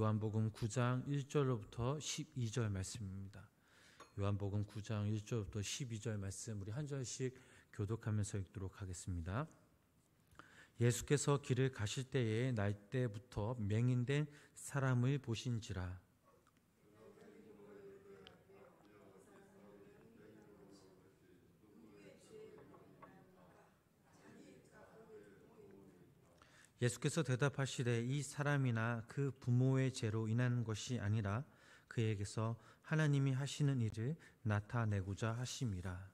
요한복음 9장 1절로부터 12절 말씀입니다. 요한복음 9장 1절부터 12절 말씀 우리 한 절씩 교독하면서 읽도록 하겠습니다. 예수께서 길을 가실 때에 날때부터 맹인된 사람을 보신지라. 예수께서 대답하시되 이 사람이나 그 부모의 죄로 인한 것이 아니라 그에게서 하나님이 하시는 일을 나타내고자 하심이라.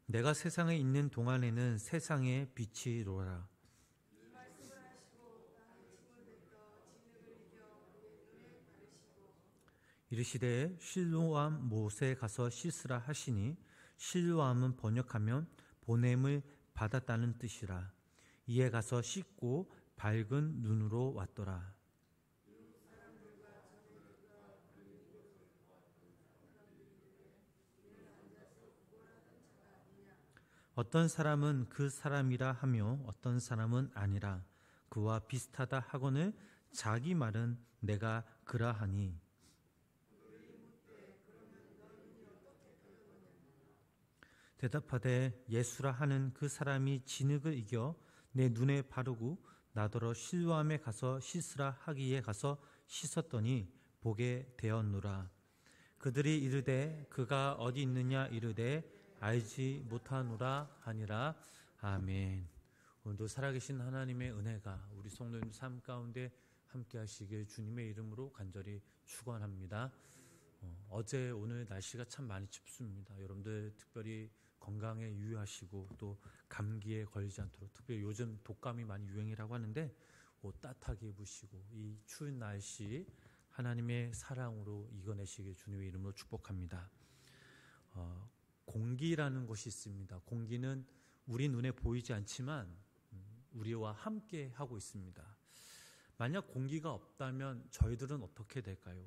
내가 세상에 있는 동안에는 세상의 빛이로라. 이르시되 실로암 못에 가서 씻으라 하시니 실로암은 번역하면 보냄을 받았다는 뜻이라. 이에 가서 씻고 밝은 눈으로 왔더라. 어떤 사람은 그 사람이라 하며 어떤 사람은 아니라 그와 비슷하다 하거늘 자기 말은 내가 그라하니. 대답하되 예수라 하는 그 사람이 진흙을 이겨 내 눈에 바르고 나더러 실로암에 가서 씻으라 하기에 가서 씻었더니 보게 되었노라. 그들이 이르되 그가 어디 있느냐 이르되 알지 못하노라 하니라. 아멘. 오늘도 살아계신 하나님의 은혜가 우리 성도님 삶 가운데 함께 하시길 주님의 이름으로 간절히 축원합니다. 어제 오늘 날씨가 참 많이 춥습니다. 여러분들 특별히 건강에 유의하시고 또 감기에 걸리지 않도록, 특별히 요즘 독감이 많이 유행이라고 하는데 옷 따뜻하게 입으시고 이 추운 날씨 하나님의 사랑으로 이겨내시길 주님의 이름으로 축복합니다. 공기라는 것이 있습니다. 공기는 우리 눈에 보이지 않지만 우리와 함께 하고 있습니다. 만약 공기가 없다면 저희들은 어떻게 될까요?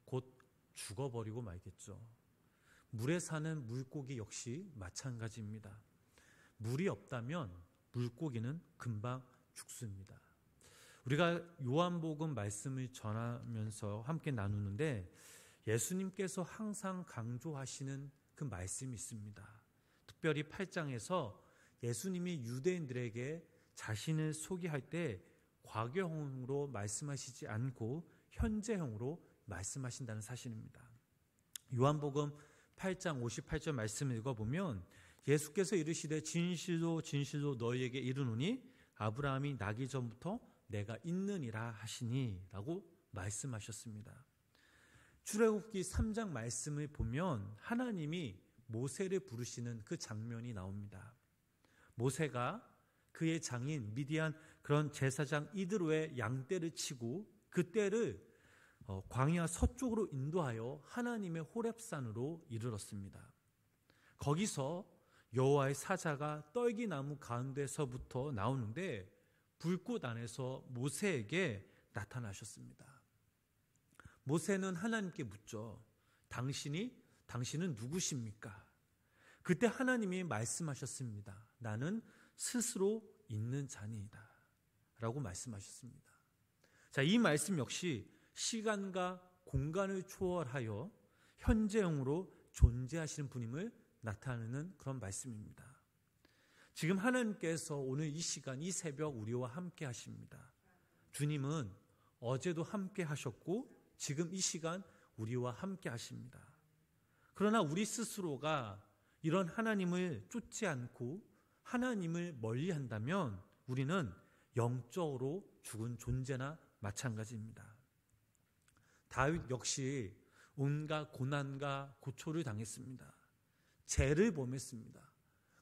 곧 죽어버리고 말겠죠. 물에 사는 물고기 역시 마찬가지입니다. 물이 없다면 물고기는 금방 죽습니다. 우리가 요한복음 말씀을 전하면서 함께 나누는데 예수님께서 항상 강조하시는 그 말씀이 있습니다. 특별히 8장에서 예수님이 유대인들에게 자신을 소개할 때 과거형으로 말씀하시지 않고 현재형으로 말씀하신다는 사실입니다. 요한복음 8장 58절 말씀을 읽어보면 예수께서 이르시되 진실로 진실로 너희에게 이르노니 아브라함이 나기 전부터 내가 있느니라 하시니 라고 말씀하셨습니다. 출애굽기 3장 말씀을 보면 하나님이 모세를 부르시는 그 장면이 나옵니다. 모세가 그의 장인 미디안 그런 제사장 이드로의 양떼를 치고 그 떼를 광야 서쪽으로 인도하여 하나님의 호렙산으로 이르렀습니다. 거기서 여호와의 사자가 떨기나무 가운데서부터 나오는데 불꽃 안에서 모세에게 나타나셨습니다. 모세는 하나님께 묻죠. 당신은 누구십니까? 그때 하나님이 말씀하셨습니다. 나는 스스로 있는 자니이다 라고 말씀하셨습니다. 자, 이 말씀 역시 시간과 공간을 초월하여 현재형으로 존재하시는 분임을 나타내는 그런 말씀입니다. 지금 하나님께서 오늘 이 시간, 이 새벽 우리와 함께 하십니다. 주님은 어제도 함께 하셨고 지금 이 시간 우리와 함께 하십니다. 그러나 우리 스스로가 이런 하나님을 쫓지 않고 하나님을 멀리한다면 우리는 영적으로 죽은 존재나 마찬가지입니다. 다윗 역시 온갖 고난과 고초를 당했습니다. 죄를 범했습니다.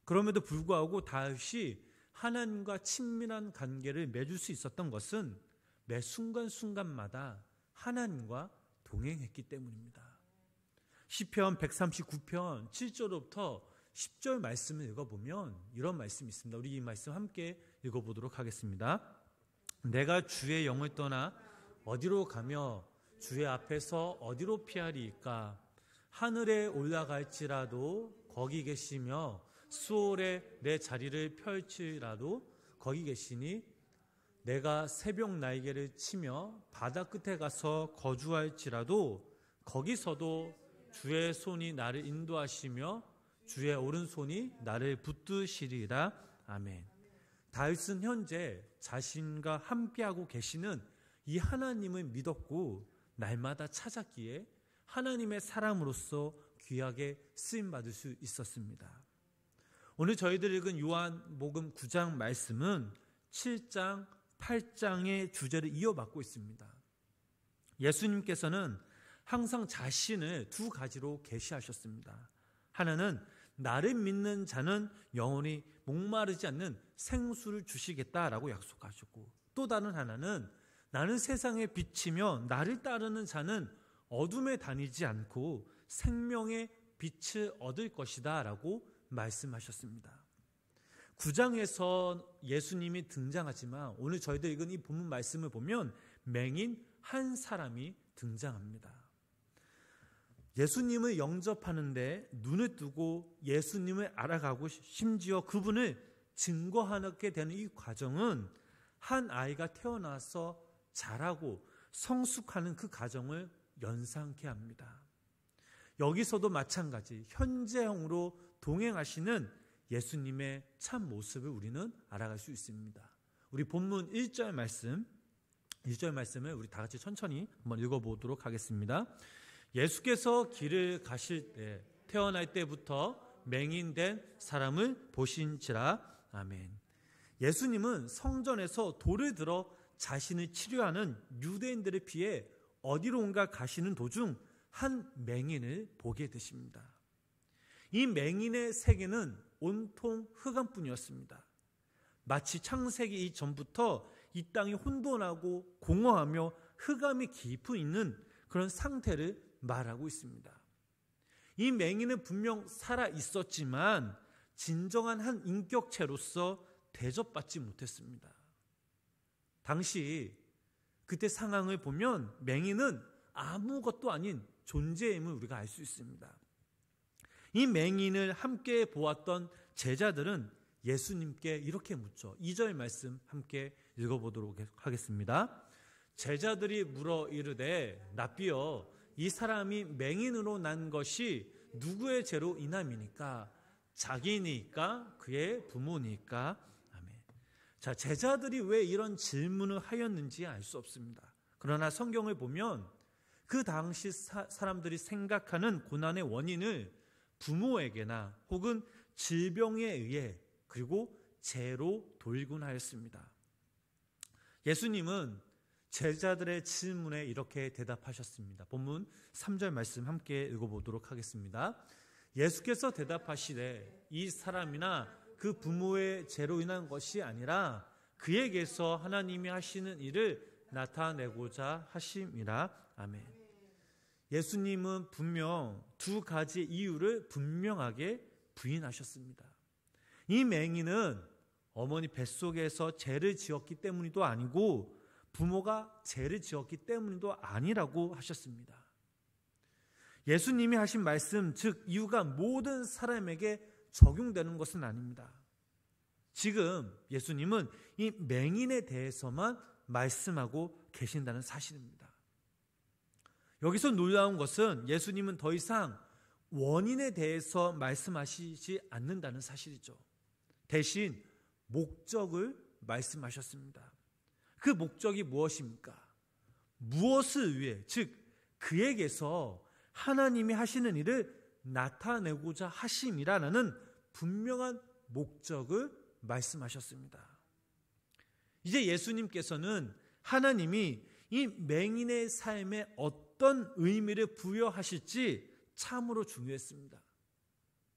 그럼에도 불구하고 다윗이 하나님과 친밀한 관계를 맺을 수 있었던 것은 매 순간순간마다 하나님과 동행했기 때문입니다. 시편 139편 7절부터 10절 말씀을 읽어보면 이런 말씀이 있습니다. 우리 이 말씀 함께 읽어보도록 하겠습니다. 내가 주의 영을 떠나 어디로 가며 주의 앞에서 어디로 피하리이까? 하늘에 올라갈지라도 거기 계시며 수월에 내 자리를 펼치라도 거기 계시니 내가 새벽 날개를 치며 바다 끝에 가서 거주할지라도 거기서도 주의 손이 나를 인도하시며 주의 오른손이 나를 붙드시리라. 아멘. 다윗은 현재 자신과 함께하고 계시는 이 하나님을 믿었고 날마다 찾았기에 하나님의 사람으로서 귀하게 쓰임받을 수 있었습니다. 오늘 저희들이 읽은 요한복음 9장 말씀은 7장, 8장의 주제를 이어받고 있습니다. 예수님께서는 항상 자신을 두 가지로 계시하셨습니다. 하나는 나를 믿는 자는 영원히 목마르지 않는 생수를 주시겠다라고 약속하셨고, 또 다른 하나는 나는 세상에 빛이며 나를 따르는 자는 어둠에 다니지 않고 생명의 빛을 얻을 것이다 라고 말씀하셨습니다. 9장에서 예수님이 등장하지만 오늘 저희들 읽은 이 본문 말씀을 보면 맹인 한 사람이 등장합니다. 예수님을 영접하는데 눈을 뜨고 예수님을 알아가고 심지어 그분을 증거하게 되는 이 과정은 한 아이가 태어나서 자라고 성숙하는 그 과정을 연상케 합니다. 여기서도 마찬가지 현재형으로 동행하시는 예수님의 참 모습을 우리는 알아갈 수 있습니다. 우리 본문 1절 말씀을 우리 다 같이 천천히 한번 읽어보도록 하겠습니다. 예수께서 길을 가실 때 태어날 때부터 맹인된 사람을 보신지라. 아멘. 예수님은 성전에서 돌을 들어 자신을 치료하는 유대인들을 피해 어디론가 가시는 도중 한 맹인을 보게 되십니다. 이 맹인의 세계는 온통 흑암뿐이었습니다. 마치 창세기 이전부터 이 땅이 혼돈하고 공허하며 흑암이 깊이 있는 그런 상태를 말하고 있습니다. 이 맹인은 분명 살아 있었지만 진정한 한 인격체로서 대접받지 못했습니다. 당시 그때 상황을 보면 맹인은 아무것도 아닌 존재임을 우리가 알 수 있습니다. 이 맹인을 함께 보았던 제자들은 예수님께 이렇게 묻죠. 2절 말씀 함께 읽어보도록 하겠습니다. 제자들이 물어 이르되 랍비여 이 사람이 맹인으로 난 것이 누구의 죄로 인함이니까? 자기니까? 그의 부모니까? 아멘. 자, 제자들이 왜 이런 질문을 하였는지 알 수 없습니다. 그러나 성경을 보면 그 당시 사람들이 생각하는 고난의 원인을 부모에게나 혹은 질병에 의해 그리고 죄로 돌곤 하였습니다. 예수님은 제자들의 질문에 이렇게 대답하셨습니다. 본문 3절 말씀 함께 읽어보도록 하겠습니다. 예수께서 대답하시되 이 사람이나 그 부모의 죄로 인한 것이 아니라 그에게서 하나님이 하시는 일을 나타내고자 하심이라. 아멘. 예수님은 분명 두 가지 이유를 분명하게 부인하셨습니다. 이 맹인은 어머니 뱃속에서 죄를 지었기 때문이도 아니고 부모가 죄를 지었기 때문도 아니라고 하셨습니다. 예수님이 하신 말씀, 즉 이유가 모든 사람에게 적용되는 것은 아닙니다. 지금 예수님은 이 맹인에 대해서만 말씀하고 계신다는 사실입니다. 여기서 놀라운 것은 예수님은 더 이상 원인에 대해서 말씀하시지 않는다는 사실이죠. 대신 목적을 말씀하셨습니다. 그 목적이 무엇입니까? 무엇을 위해, 즉 그에게서 하나님이 하시는 일을 나타내고자 하심이라는 분명한 목적을 말씀하셨습니다. 이제 예수님께서는 하나님이 이 맹인의 삶에 어떤 의미를 부여하실지 참으로 중요했습니다.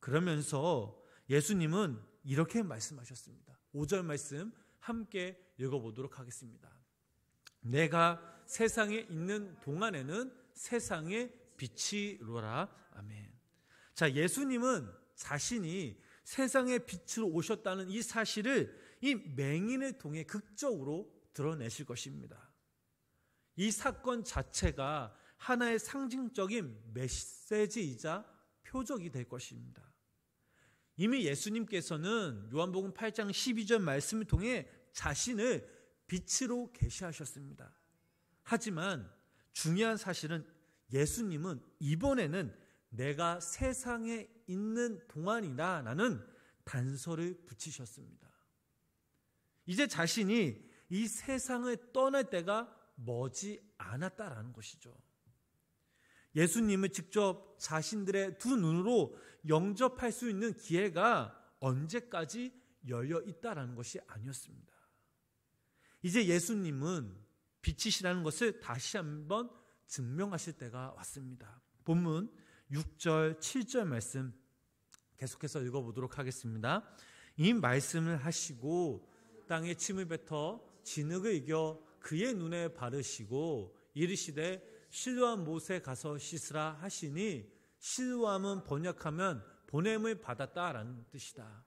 그러면서 예수님은 이렇게 말씀하셨습니다. 5절 말씀 함께 읽어보도록 하겠습니다. 내가 세상에 있는 동안에는 세상의 빛이로라. 아멘. 자, 예수님은 자신이 세상의 빛으로 오셨다는 이 사실을 이 맹인을 통해 극적으로 드러내실 것입니다. 이 사건 자체가 하나의 상징적인 메시지이자 표적이 될 것입니다. 이미 예수님께서는 요한복음 8장 12절 말씀을 통해 자신을 빛으로 계시하셨습니다. 하지만 중요한 사실은 예수님은 이번에는 내가 세상에 있는 동안이다 라는 단서를 붙이셨습니다. 이제 자신이 이 세상을 떠날 때가 머지 않았다라는 것이죠. 예수님을 직접 자신들의 두 눈으로 영접할 수 있는 기회가 언제까지 열려 있다라는 것이 아니었습니다. 이제 예수님은 빛이시라는 것을 다시 한번 증명하실 때가 왔습니다. 본문 6절, 7절 말씀 계속해서 읽어보도록 하겠습니다. 이 말씀을 하시고 땅에 침을 뱉어 진흙을 이겨 그의 눈에 바르시고 이르시되 실로암 못에 가서 씻으라 하시니, 실로암은 번역하면 보냄을 받았다라는 뜻이다.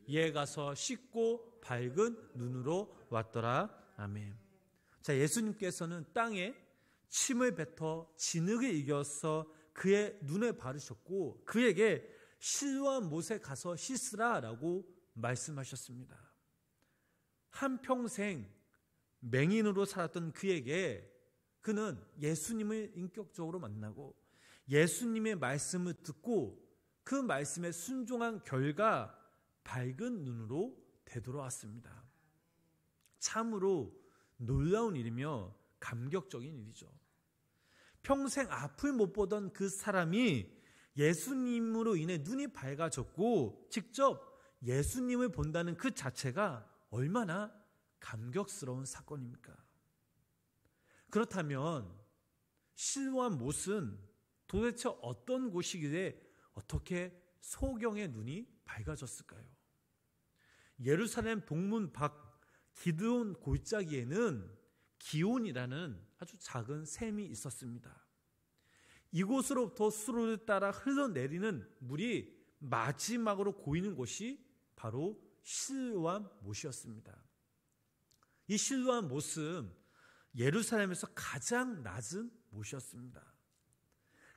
이에 가서 씻고 밝은 눈으로 왔더라. 아멘. 자, 예수님께서는 땅에 침을 뱉어 진흙을 이겨서 그의 눈에 바르셨고 그에게 실로암 못에 가서 씻으라라고 말씀하셨습니다. 한평생 맹인으로 살았던 그에게 그는 예수님을 인격적으로 만나고 예수님의 말씀을 듣고 그 말씀에 순종한 결과 밝은 눈으로 되돌아왔습니다. 참으로 놀라운 일이며 감격적인 일이죠. 평생 앞을 못 보던 그 사람이 예수님으로 인해 눈이 밝아졌고 직접 예수님을 본다는 그 자체가 얼마나 감격스러운 사건입니까? 그렇다면 실로암 못은 도대체 어떤 곳이길래 어떻게 소경의 눈이 밝아졌을까요? 예루살렘 동문 밖 기드온 골짜기에는 기온이라는 아주 작은 샘이 있었습니다. 이곳으로부터 수로를 따라 흘러내리는 물이 마지막으로 고이는 곳이 바로 실로암 못이었습니다. 이 실로암 못은 예루살렘에서 가장 낮은 못이었습니다.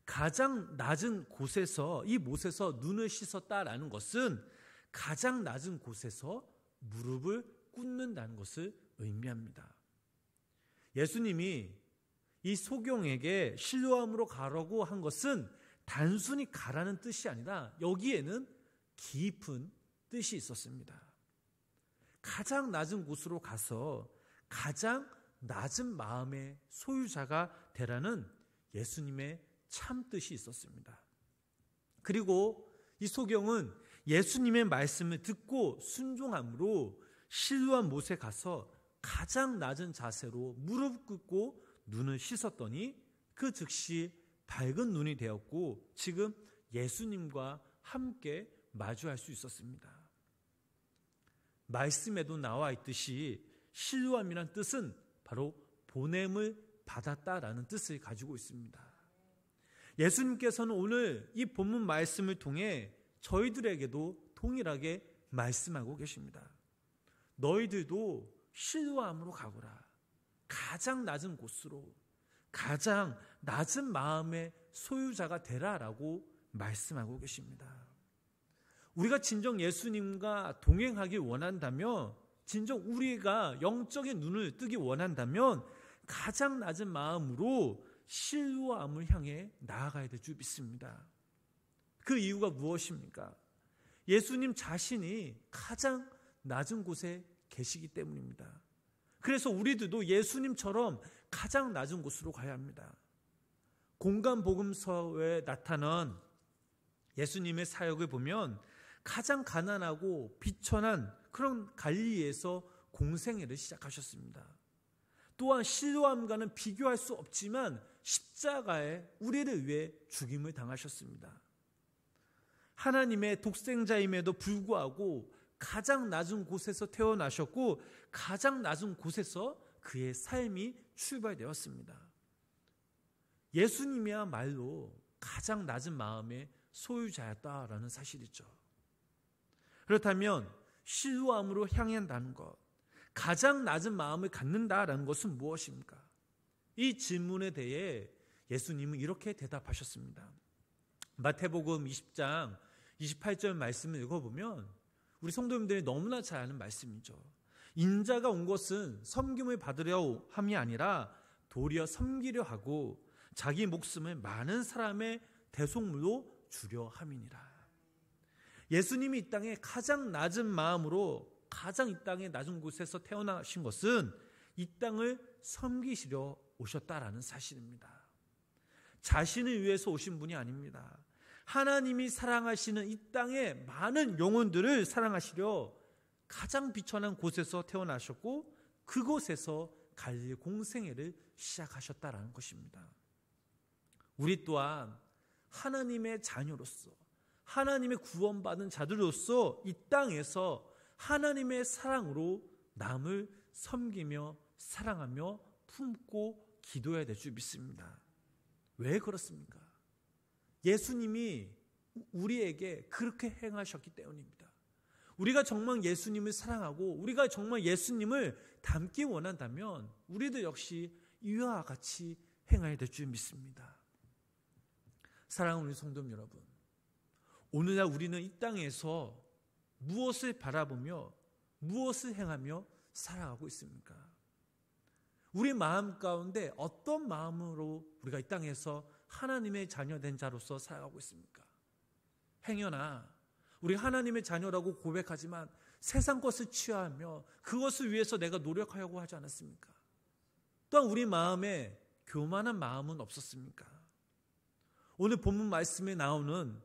가장 낮은 곳에서, 이 못에서 눈을 씻었다라는 것은 가장 낮은 곳에서 무릎을 꿇는다는 것을 의미합니다. 예수님이 이 소경에게 실로암으로 가라고 한 것은 단순히 가라는 뜻이 아니라 여기에는 깊은 뜻이 있었습니다. 가장 낮은 곳으로 가서 가장 낮은 마음의 소유자가 되라는 예수님의 참뜻이 있었습니다. 그리고 이 소경은 예수님의 말씀을 듣고 순종함으로 실로암 못에 가서 가장 낮은 자세로 무릎 꿇고 눈을 씻었더니 그 즉시 밝은 눈이 되었고 지금 예수님과 함께 마주할 수 있었습니다. 말씀에도 나와 있듯이 실로암이란 뜻은 바로 보냄을 받았다라는 뜻을 가지고 있습니다. 예수님께서는 오늘 이 본문 말씀을 통해 저희들에게도 동일하게 말씀하고 계십니다. 너희들도 실로암으로 가거라. 가장 낮은 곳으로, 가장 낮은 마음의 소유자가 되라라고 말씀하고 계십니다. 우리가 진정 예수님과 동행하기 원한다면, 진정 우리가 영적인 눈을 뜨기 원한다면 가장 낮은 마음으로 실로암을 향해 나아가야 될 줄 믿습니다. 그 이유가 무엇입니까? 예수님 자신이 가장 낮은 곳에 계시기 때문입니다. 그래서 우리들도 예수님처럼 가장 낮은 곳으로 가야 합니다. 공간복음서에 나타난 예수님의 사역을 보면 가장 가난하고 비천한 그런 갈릴리에서 공생애를 시작하셨습니다. 또한 실로암과는 비교할 수 없지만 십자가에 우리를 위해 죽임을 당하셨습니다. 하나님의 독생자임에도 불구하고 가장 낮은 곳에서 태어나셨고 가장 낮은 곳에서 그의 삶이 출발되었습니다. 예수님이야말로 가장 낮은 마음의 소유자였다라는 사실이죠. 그렇다면 실로암으로 향한다는 것, 가장 낮은 마음을 갖는다라는 것은 무엇입니까? 이 질문에 대해 예수님은 이렇게 대답하셨습니다. 마태복음 20장 28절 말씀을 읽어보면 우리 성도님들이 너무나 잘 아는 말씀이죠. 인자가 온 것은 섬김을 받으려 함이 아니라 도리어 섬기려 하고 자기 목숨을 많은 사람의 대속물로 주려 함이니라. 예수님이 이 땅에 가장 낮은 마음으로 가장 이 땅의 낮은 곳에서 태어나신 것은 이 땅을 섬기시려 오셨다라는 사실입니다. 자신을 위해서 오신 분이 아닙니다. 하나님이 사랑하시는 이 땅의 많은 영혼들을 사랑하시려 가장 비천한 곳에서 태어나셨고 그곳에서 갈릴 공생애를 시작하셨다라는 것입니다. 우리 또한 하나님의 자녀로서 하나님의 구원받은 자들로서 이 땅에서 하나님의 사랑으로 남을 섬기며 사랑하며 품고 기도해야 될 줄 믿습니다. 왜 그렇습니까? 예수님이 우리에게 그렇게 행하셨기 때문입니다. 우리가 정말 예수님을 사랑하고 우리가 정말 예수님을 닮기 원한다면 우리도 역시 이와 같이 행해야 될 줄 믿습니다. 사랑하는 우리 성도 여러분, 오늘날 우리는 이 땅에서 무엇을 바라보며 무엇을 행하며 살아가고 있습니까? 우리 마음 가운데 어떤 마음으로 우리가 이 땅에서 하나님의 자녀된 자로서 살아가고 있습니까? 행여나 우리 하나님의 자녀라고 고백하지만 세상 것을 취하며 그것을 위해서 내가 노력하려고 하지 않았습니까? 또한 우리 마음에 교만한 마음은 없었습니까? 오늘 본문 말씀에 나오는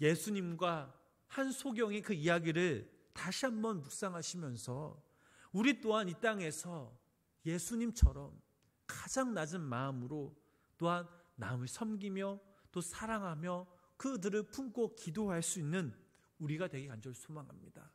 예수님과 한 소경의 그 이야기를 다시 한번 묵상하시면서 우리 또한 이 땅에서 예수님처럼 가장 낮은 마음으로 또한 남을 섬기며 또 사랑하며 그들을 품고 기도할 수 있는 우리가 되기 간절히 소망합니다.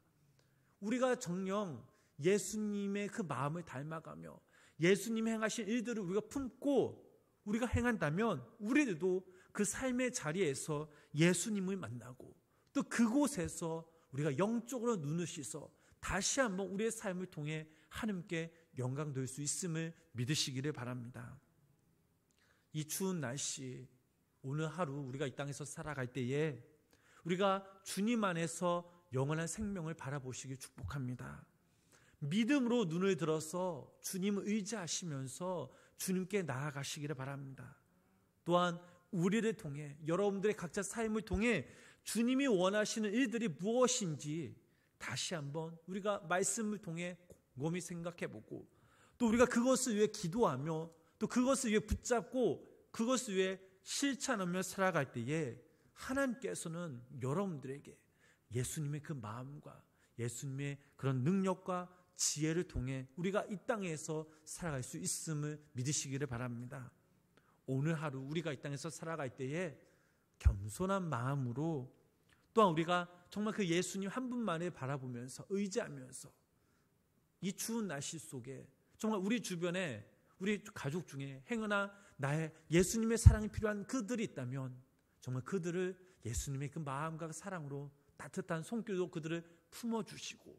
우리가 정녕 예수님의 그 마음을 닮아가며 예수님이 행하신 일들을 우리가 품고 우리가 행한다면 우리들도 그 삶의 자리에서 예수님을 만나고 또 그곳에서 우리가 영적으로 눈을 씻어 다시 한번 우리의 삶을 통해 하나님께 영광 돌 수 있음을 믿으시기를 바랍니다. 이 추운 날씨, 오늘 하루 우리가 이 땅에서 살아갈 때에 우리가 주님 안에서 영원한 생명을 바라보시길 축복합니다. 믿음으로 눈을 들어서 주님을 의지하시면서 주님께 나아가시기를 바랍니다. 또한 우리를 통해 여러분들의 각자 삶을 통해 주님이 원하시는 일들이 무엇인지 다시 한번 우리가 말씀을 통해 곰곰이 생각해보고 또 우리가 그것을 위해 기도하며 또 그것을 위해 붙잡고 그것을 위해 실천하며 살아갈 때에 하나님께서는 여러분들에게 예수님의 그 마음과 예수님의 그런 능력과 지혜를 통해 우리가 이 땅에서 살아갈 수 있음을 믿으시기를 바랍니다. 오늘 하루 우리가 이 땅에서 살아갈 때에 겸손한 마음으로 또한 우리가 정말 그 예수님 한 분만을 바라보면서 의지하면서 이 추운 날씨 속에 정말 우리 주변에 우리 가족 중에 행여나 나의 예수님의 사랑이 필요한 그들이 있다면 정말 그들을 예수님의 그 마음과 그 사랑으로 따뜻한 손길로 그들을 품어주시고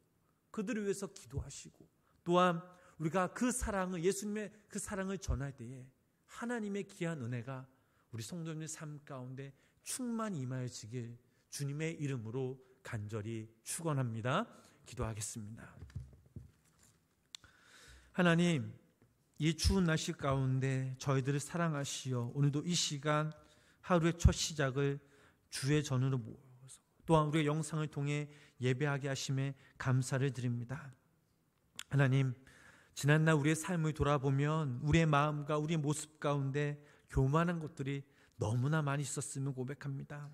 그들을 위해서 기도하시고 또한 우리가 그 사랑을 예수님의 그 사랑을 전할 때에 하나님의 귀한 은혜가 우리 성도님의 삶 가운데 충만히 임하여지길 주님의 이름으로 간절히 축원합니다. 기도하겠습니다. 하나님, 이 추운 날씨 가운데 저희들을 사랑하시어 오늘도 이 시간 하루의 첫 시작을 주의 전으로 모아서 또한 우리의 영상을 통해 예배하게 하심에 감사를 드립니다. 하나님, 지난날 우리의 삶을 돌아보면 우리의 마음과 우리의 모습 가운데 교만한 것들이 너무나 많이 있었음을 고백합니다.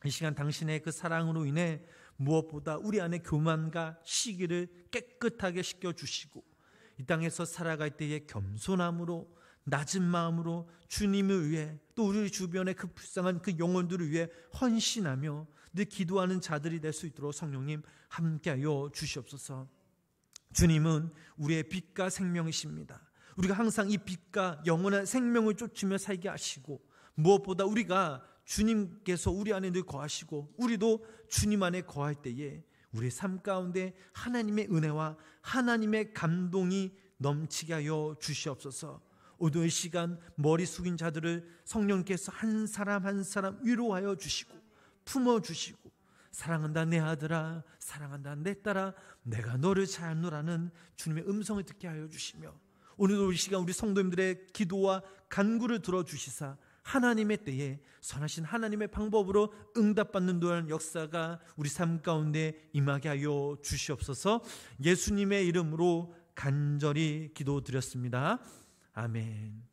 이 시간 당신의 그 사랑으로 인해 무엇보다 우리 안에 교만과 시기를 깨끗하게 씻겨주시고 이 땅에서 살아갈 때에 겸손함으로 낮은 마음으로 주님을 위해 또 우리 주변의 그 불쌍한 그 영혼들을 위해 헌신하며 늘 기도하는 자들이 될 수 있도록 성령님 함께하여 주시옵소서. 주님은 우리의 빛과 생명이십니다. 우리가 항상 이 빛과 영원한 생명을 쫓으며 살게 하시고 무엇보다 우리가 주님께서 우리 안에 늘 거하시고 우리도 주님 안에 거할 때에 우리 삶 가운데 하나님의 은혜와 하나님의 감동이 넘치게 하여 주시옵소서. 오늘 시간 머리 숙인 자들을 성령께서 한 사람 한 사람 위로하여 주시고 품어주시고, 사랑한다 내 아들아, 사랑한다 내 딸아, 내가 너를 잘 알노라는 주님의 음성을 듣게 하여 주시며, 오늘도 이 시간 우리 성도님들의 기도와 간구를 들어주시사 하나님의 때에 선하신 하나님의 방법으로 응답받는 도한 역사가 우리 삶 가운데 임하게 하여 주시옵소서. 예수님의 이름으로 간절히 기도드렸습니다. 아멘.